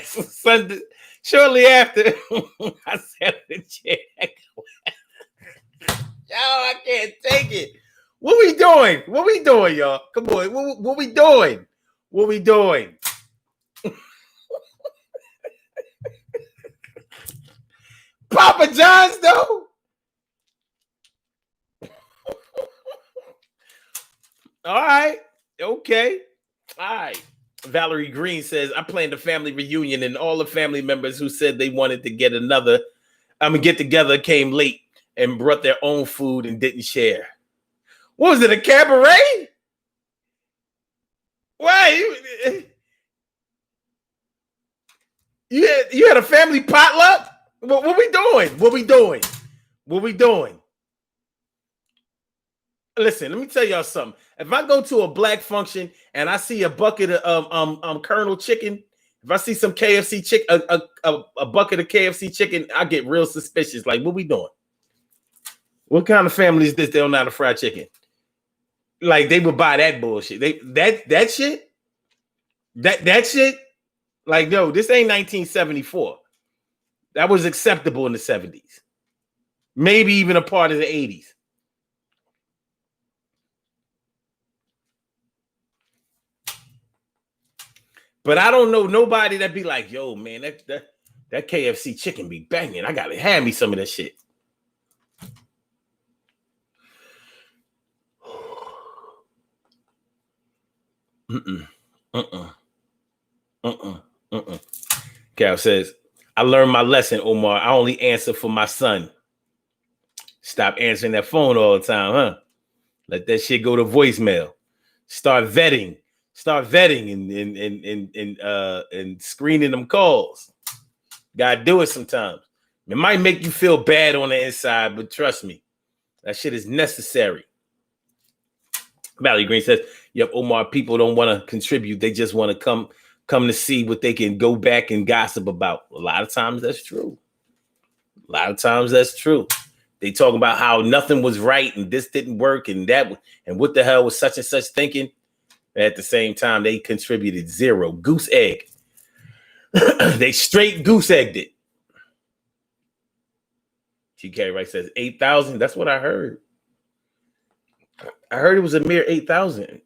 Sunday. Shortly after, I sat in the chair. Yo, I can't take it. What we doing? What we doing, y'all? Come on. What we doing? What we doing? Papa John's, though? All right. Okay. All right. Valerie Green says, I planned a family reunion and all the family members who said they wanted to get together came late and brought their own food and didn't share. What was it, a cabaret? Why? You had a family potluck? What we doing? What we doing? What we doing? Listen, let me tell y'all something. If I go to a black function and I see a bucket of Colonel chicken, if I see some KFC chicken, a bucket of KFC chicken, I get real suspicious. Like, what we doing? What kind of family is this? They don't know how to fry chicken. Like, they would buy that bullshit. That shit. Like, no, this ain't 1974. That was acceptable in the 70s. Maybe even a part of the 80s. But I don't know nobody that be like, yo, man, that KFC chicken be banging. I gotta have me some of that shit. Cal says, I learned my lesson, Omar. I only answer for my son. Stop answering that phone all the time, huh? Let that shit go to voicemail. Start vetting and screening them calls. Gotta do it sometimes. It might make you feel bad on the inside, but trust me, that shit is necessary. Valerie Green says, yep, Omar, people don't want to contribute. They just want to come to see what they can go back and gossip about. A lot of times that's true. They talk about how nothing was right and this didn't work and that, and what the hell was such and such thinking. At the same time, they contributed zero. Goose egg. They straight goose egged it. TK Wright says 8,000. That's what I heard. I heard it was a mere 8,000.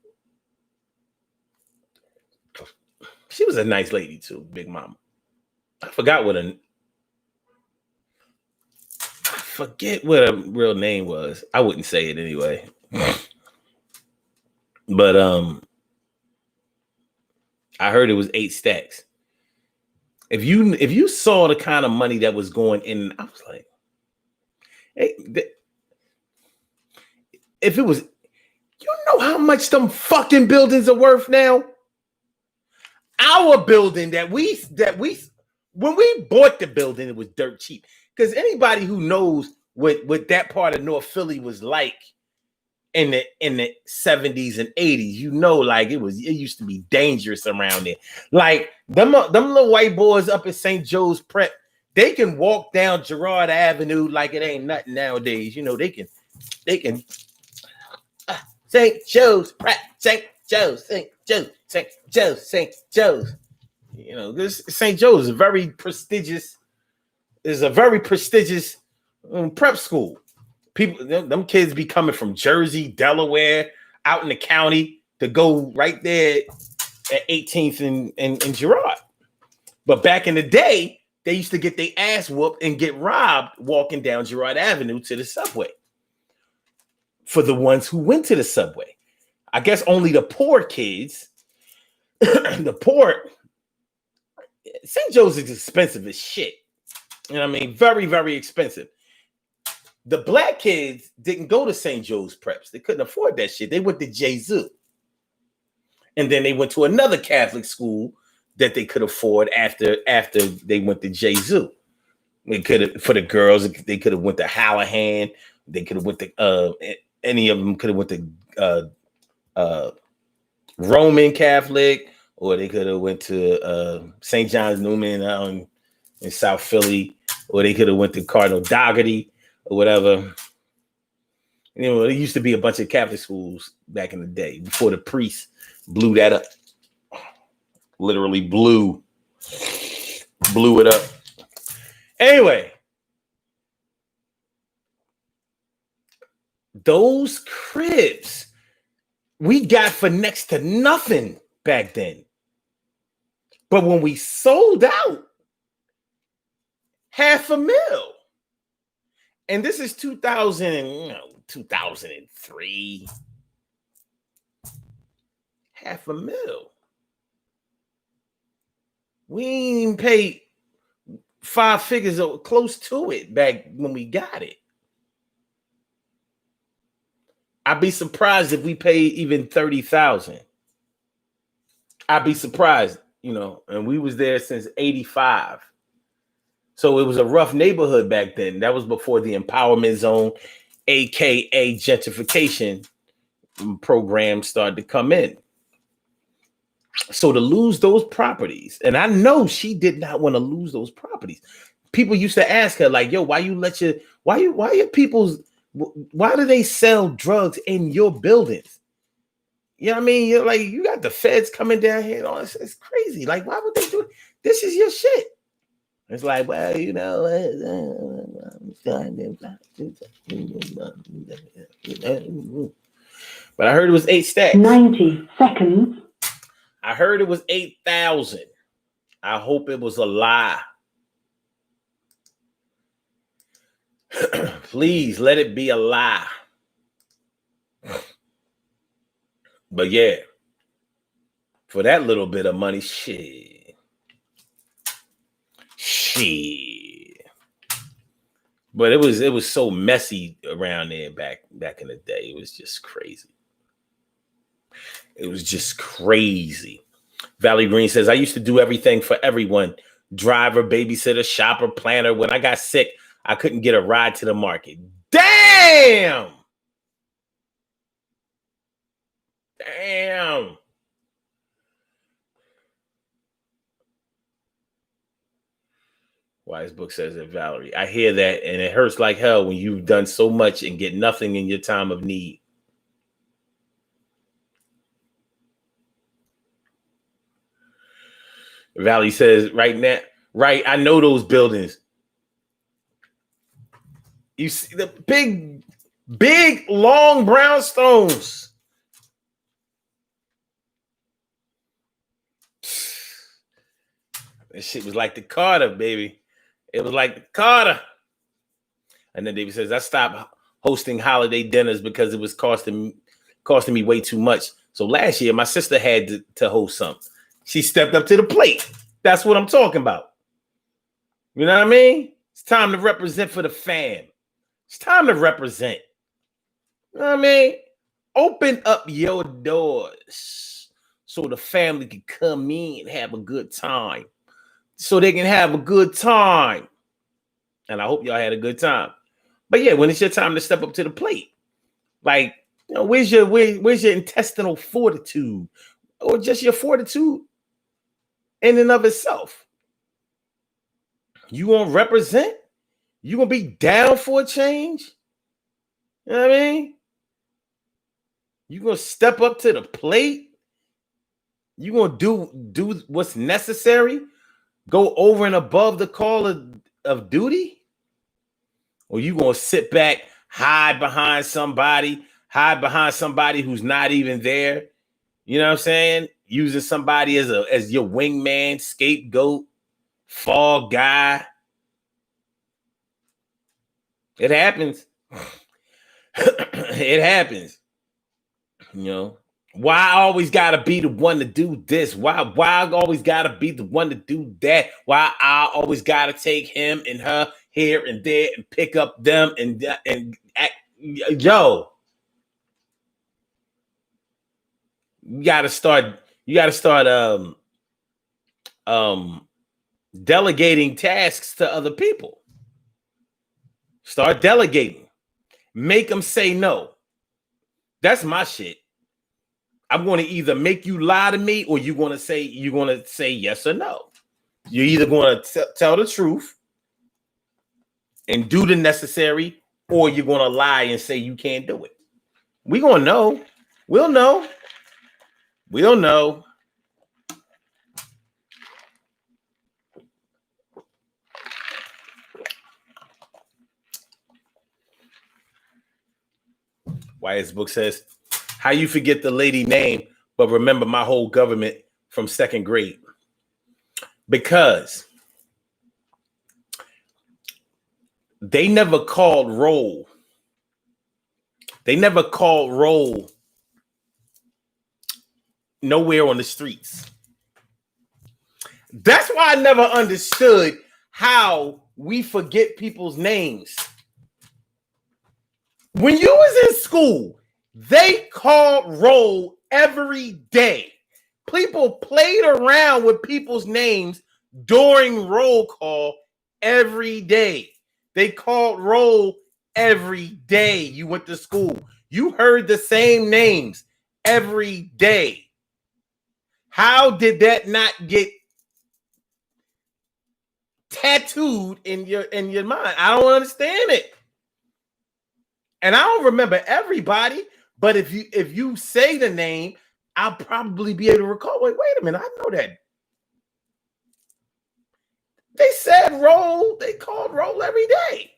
She was a nice lady too, Big Mama. I forget what her real name was. I wouldn't say it anyway. But I heard it was 8 stacks. If you saw the kind of money that was going in, I was like, hey, if it was, you know how much them fucking buildings are worth now? our building that we when we bought the building, it was dirt cheap. Because anybody who knows what that part of North Philly was like in the 70s and 80s, you know, like it used to be dangerous around there. Like them little white boys up at St. Joe's Prep, they can walk down Girard Avenue like it ain't nothing nowadays. You know, they can St. Joe's Prep, St. Joe's, St. Joe's, St. Joe's, St. Joe's. You know, this St. Joe's is a very prestigious prep school. People, them kids be coming from Jersey, Delaware, out in the county to go right there at 18th and Girard. But back in the day, they used to get their ass whooped and get robbed walking down Girard Avenue to the subway. For the ones who went to the subway, I guess only the poor kids, the poor. St. Joe's is expensive as shit. You know what I mean? Very, very expensive. The black kids didn't go to St. Joe's Preps. They couldn't afford that shit. They went to Jesu. And then they went to another Catholic school that they could afford after they went to Jesu. They could have, for the girls, they could have went to Hallahan. They could have went to any of them could have went to Roman Catholic, or they could have went to St. John's Newman in South Philly, or they could have went to Cardinal Dougherty or whatever. You know, there used to be a bunch of Catholic schools back in the day before the priests blew that up. Literally blew it up. Anyway, those cribs we got for next to nothing back then. But when we sold out, $500,000. And this is 2003. $500,000. We ain't even paid 5 figures or close to it back when we got it. I'd be surprised if we paid even 30,000. I'd be surprised, you know, and we was there since 85. So it was a rough neighborhood back then. That was before the empowerment zone, aka gentrification program started to come in. So to lose those properties, and I know she did not want to lose those properties. People used to ask her, like, yo, why do they sell drugs in your buildings? You know what I mean? You're like, you got the feds coming down here and all this. It's crazy. Like, why would they do it? This is your shit. It's like, well, you know, but I heard it was 8 stacks. 90 seconds. I heard it was 8,000. I hope it was a lie. Please let it be a lie. But yeah, for that little bit of money, shit. But it was so messy around there back in the day. It was just crazy. It was just crazy. Valley Green says, I used to do everything for everyone. Driver, babysitter, shopper, planner. When I got sick, I couldn't get a ride to the market. Damn. Wise Book says it, Valerie. I hear that, and it hurts like hell when you've done so much and get nothing in your time of need. Valley says, right now, right, I know those buildings. You see the big, long brownstones. That shit was like the Carter, baby. It was like the Carter. And then David says, I stopped hosting holiday dinners because it was costing me way too much. So last year, my sister had to host something. She stepped up to the plate. That's what I'm talking about. You know what I mean? It's time to represent for the fam. It's time to represent. You know what I mean? Open up your doors so the family can come in and have a good time. So they can have a good time. And I hope y'all had a good time. But yeah, when it's your time to step up to the plate, like, you know, where's your intestinal fortitude, or just your fortitude in and of itself? You gonna represent? You gonna be down for a change? You know what I mean? You gonna step up to the plate? You gonna do what's necessary? Go over and above the call of duty? Or you gonna sit back, hide behind somebody who's not even there? You know what I'm saying? Using somebody as your wingman, scapegoat, fall guy. It happens. It happens. You know, why I always gotta be the one to do this? Why I always gotta be the one to do that? Why I always gotta take him and her here and there and pick up them and yo, you gotta start delegating tasks to other people. Start delegating. Make them say no. That's my shit. I'm going to either make you lie to me, or you're going to say yes or no. You're either going to tell the truth and do the necessary, or you're going to lie and say you can't do it. We're going to know. We'll know. We'll know. Wyatt's book says, how you forget the lady name, but remember my whole government from second grade? Because they never called roll. They never called roll nowhere on the streets. That's why I never understood how we forget people's names. When you was in school, they called roll every day. People played around with people's names during roll call every day. They called roll every day you went to school. You heard the same names every day. How did that not get tattooed in your mind? I don't understand it. And I don't remember everybody, but if you say the name, I'll probably be able to recall. Wait a minute, I know that. They said roll, they called roll every day.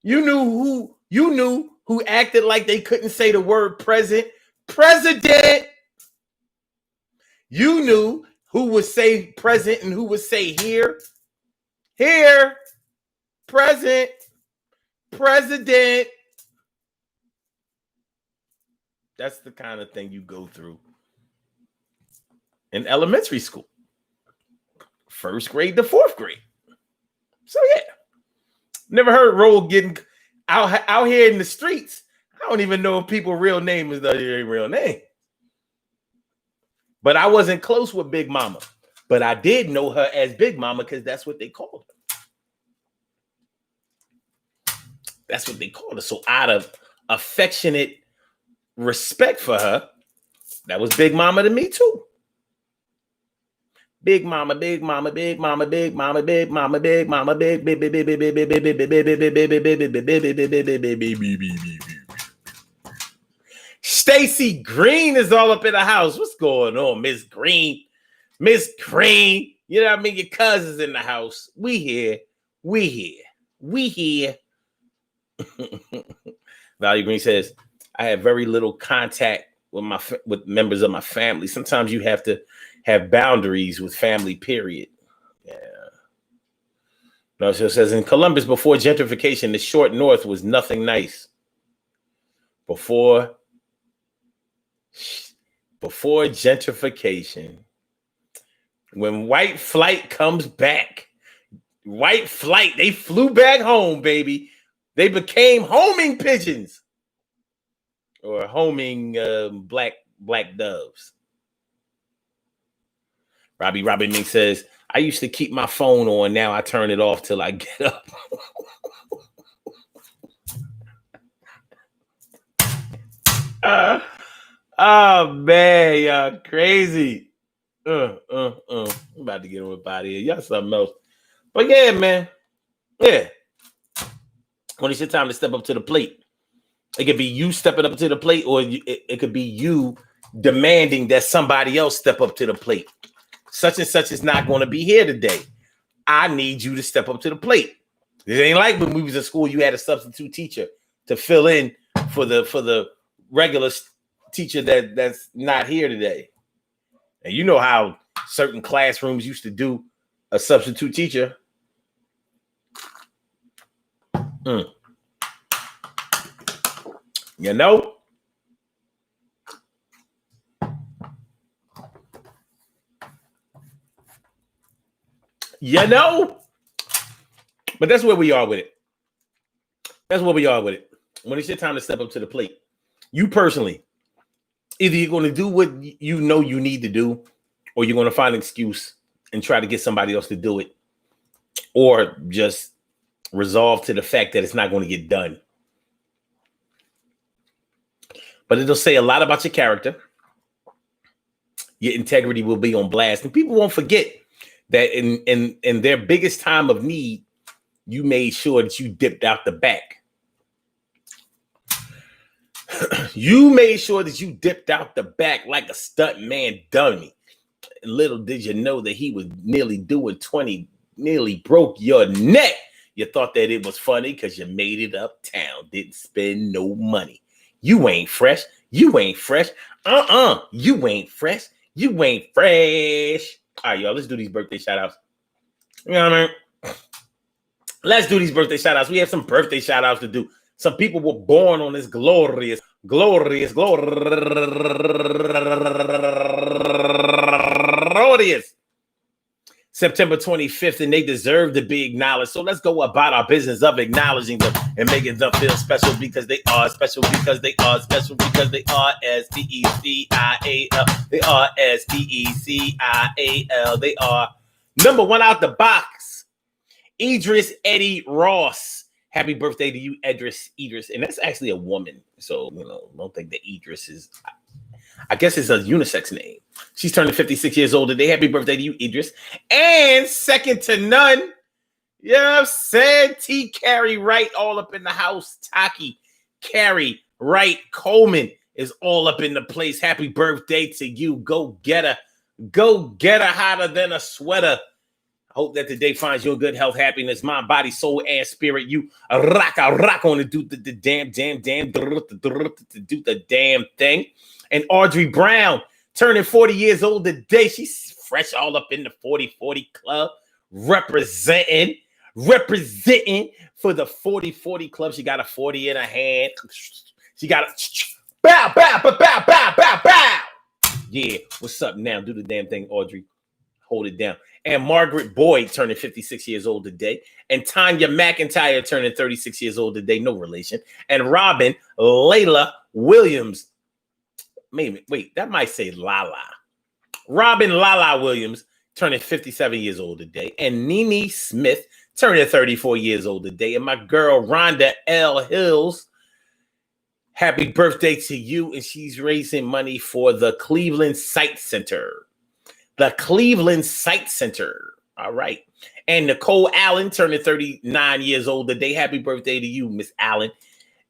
You knew who acted like they couldn't say the word president. You knew who would say present and who would say here. Present, president. That's the kind of thing you go through in elementary school, first grade to fourth grade. So yeah, never heard roll getting out here in the streets. I don't even know if people's real name is their real name. But I wasn't close with Big Mama, but I did know her as Big Mama because that's what they called her. That's what they called her. So out of affectionate respect for her, that was Big Mama to me too. Big Mama, Big Mama, Big Mama, Big Mama, Big Mama, Big Mama, Big Stacy Green is all up in the house. What's going on, Miss Green? Miss Green, you know what I mean? Your cousin's in the house. We here. Valerie Green says, I have very little contact with members of my family. Sometimes you have to have boundaries with family, period. Yeah. No, so it says in Columbus, before gentrification, the short north was nothing nice. Before gentrification, when white flight comes back, they flew back home, baby. They became homing pigeons or homing black doves. Robbie Mink says, I used to keep my phone on. Now I turn it off till I get up. Oh, man, y'all crazy. I'm about to get on out of here. Y'all something else. But yeah, man. Yeah. When it's your time to step up to the plate, it could be you stepping up to the plate, or it could be you demanding that somebody else step up to the plate. Such and such is not going to be here today. I need you to step up to the plate. It ain't like when we was in school, you had a substitute teacher to fill in for the regular teacher that's not here today. And you know how certain classrooms used to do a substitute teacher. You know? You know? But that's where we are with it. That's where we are with it. When it's your time to step up to the plate, you personally, either you're going to do what you know you need to do, or you're going to find an excuse and try to get somebody else to do it, or just resolve to the fact that it's not going to get done. But it'll say a lot about your character. Your integrity will be on blast, and people won't forget that in their biggest time of need, you made sure that you dipped out the back. You made sure that you dipped out the back like a stunt man dummy. And little did you know that he was nearly doing 20, nearly broke your neck. You thought that it was funny because you made it uptown, didn't spend no money. You ain't fresh. You ain't fresh. You ain't fresh. You ain't fresh. All right, y'all, let's do these birthday shout outs. You know what I mean? Let's do these birthday shout outs. We have some birthday shout outs to do. Some people were born on this glorious September 25th, and they deserve to be acknowledged. So let's go about our business of acknowledging them and making them feel special because they are special, because they are special, because they are S-P-E-C-I-A-L. They are S-P-E-C-I-A-L. They are number one out the box, Idris Eddie Ross. Happy birthday to you, Idris. And that's actually a woman. So, don't think that Idris is, I guess it's a unisex name. She's turning 56 years old today. Happy birthday to you, Idris. And second to none, you know what I'm saying? T. Carrie Wright all up in the house. Taki, Carrie Wright Coleman is all up in the place. Happy birthday to you. Go get her. Go get her hotter than a sweater. I hope that today finds you in good health, happiness, mind, body, soul, and spirit. You rock on to do the damn thing. And Audrey Brown turning 40 years old today. She's fresh all up in the 40-40 club, representing for the 40-40 club. She got a 40 in her hand. She got a bow. Yeah, what's up now? Do the damn thing, Audrey. Hold it down. And Margaret Boyd turning 56 years old today. And Tanya McIntyre turning 36 years old today. No relation. And Robin Layla Williams. Maybe, wait, that might say Lala. Robin Lala Williams turning 57 years old today. And Nene Smith turning 34 years old today. And my girl Rhonda L. Hills, happy birthday to you. And she's raising money for the Cleveland Sight Center. The Cleveland Sight Center. All right. And Nicole Allen turning 39 years old today. Happy birthday to you, Miss Allen.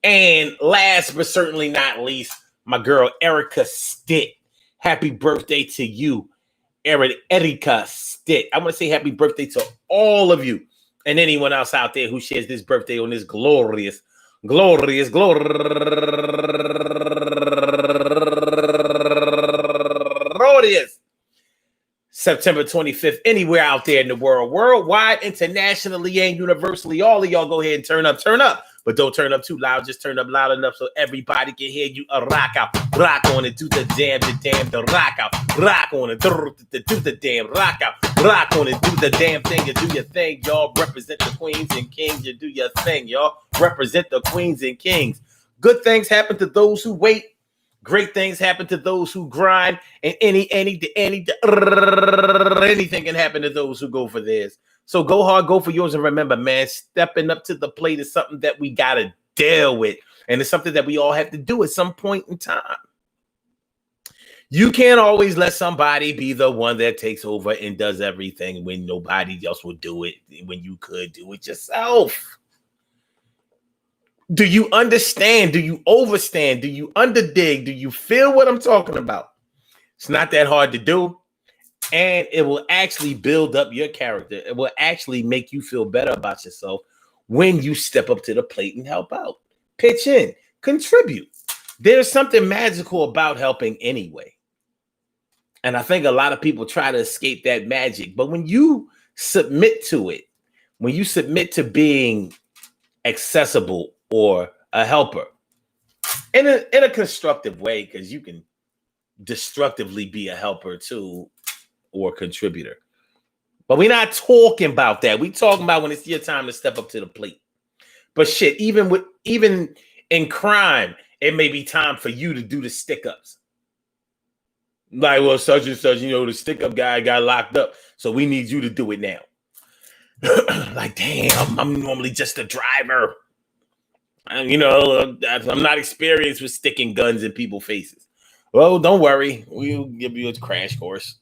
And last but certainly not least, my girl Erica Stitt. Happy birthday to you, Erica Stitt. I want to say happy birthday to all of you and anyone else out there who shares this birthday on this glorious September 25th, anywhere out there in the world, worldwide, internationally, and universally. All of y'all go ahead and turn up, but don't turn up too loud. Just turn up loud enough so everybody can hear you. Rock out, rock on it, do the rock out, rock on it, do the damn rock out, rock on it, do the damn thing, you do your thing, y'all. Represent the queens and kings, you do your thing, y'all. Represent the queens and kings. Good things happen to those who wait. Great things happen to those who grind, and anything can happen to those who go for theirs. So go hard, go for yours, and remember, man, stepping up to the plate is something that we gotta deal with, and it's something that we all have to do at some point in time. You can't always let somebody be the one that takes over and does everything when nobody else will do it, when you could do it yourself. Do you understand? Do you overstand? Do you underdig? Do you feel what I'm talking about? It's not that hard to do, and it will actually build up your character. It will actually make you feel better about yourself when you step up to the plate and help out. Pitch in, contribute. There's something magical about helping anyway. And I think a lot of people try to escape that magic. But when you submit to it, when you submit to being accessible or a helper in a constructive way, because you can destructively be a helper too or contributor. But we're not talking about that. We're talking about when it's your time to step up to the plate. But shit, even in crime, it may be time for you to do the stick-ups. Like, well, such and such, the stick-up guy got locked up, so we need you to do it now. Like, damn, I'm normally just a driver. I'm not experienced with sticking guns in people's faces. Well, don't worry. We'll give you a crash course.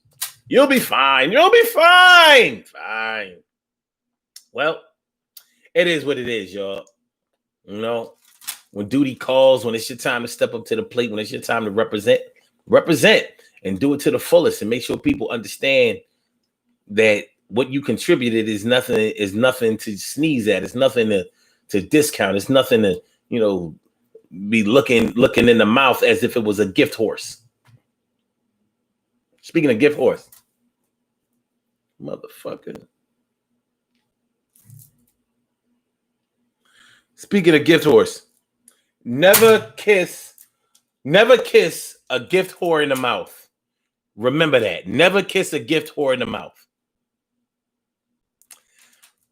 You'll be fine. You'll be fine. Fine. Well, it is what it is, y'all. When duty calls, when it's your time to step up to the plate, when it's your time to represent and do it to the fullest and make sure people understand that what you contributed is nothing to sneeze at. It's nothing to discount. It's nothing to, be looking in the mouth as if it was a gift horse. Speaking of gift horse, motherfucker. Speaking of gift horse, never kiss a gift whore in the mouth. Remember that. Never kiss a gift whore in the mouth.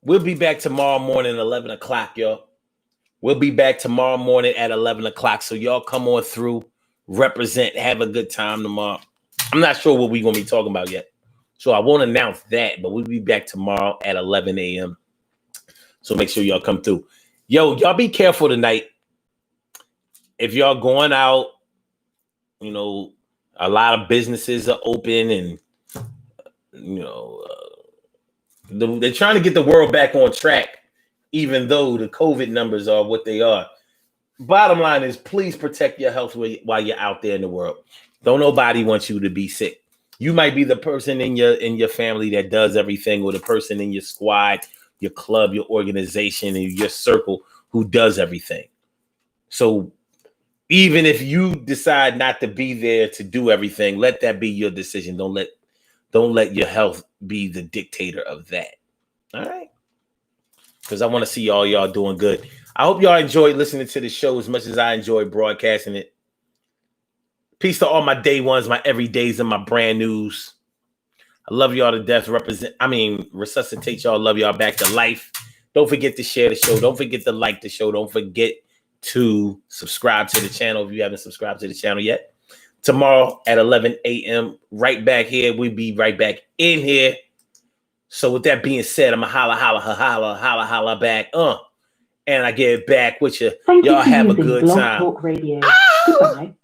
We'll be back tomorrow morning at 11 o'clock, y'all. We'll be back tomorrow morning at 11 o'clock. So y'all come on through, represent, have a good time tomorrow. I'm not sure what we're going to be talking about yet. So I won't announce that, but we'll be back tomorrow at 11 a.m. So make sure y'all come through. Yo, y'all be careful tonight. If y'all going out, a lot of businesses are open and, they're trying to get the world back on track, even though the COVID numbers are what they are. Bottom line is, please protect your health while you're out there in the world. Don't nobody want you to be sick. You might be the person in your family that does everything, or the person in your squad, your club, your organization, and your circle who does everything. So even if you decide not to be there to do everything, let that be your decision. Don't let your health be the dictator of that. All right? Because I want to see y'all doing good. I hope y'all enjoyed listening to the show as much as I enjoyed broadcasting it. Peace to all my day ones, my everydays, and my brand news. I love y'all to death. Resuscitate y'all. Love y'all back to life. Don't forget to share the show. Don't forget to like the show. Don't forget to subscribe to the channel if you haven't subscribed to the channel yet. Tomorrow at 11 a.m. right back here. We'll be right back in here. So with that being said, I'm going to holla back. And I get back with you. Y'all have a good time. Talk Radio. Goodbye.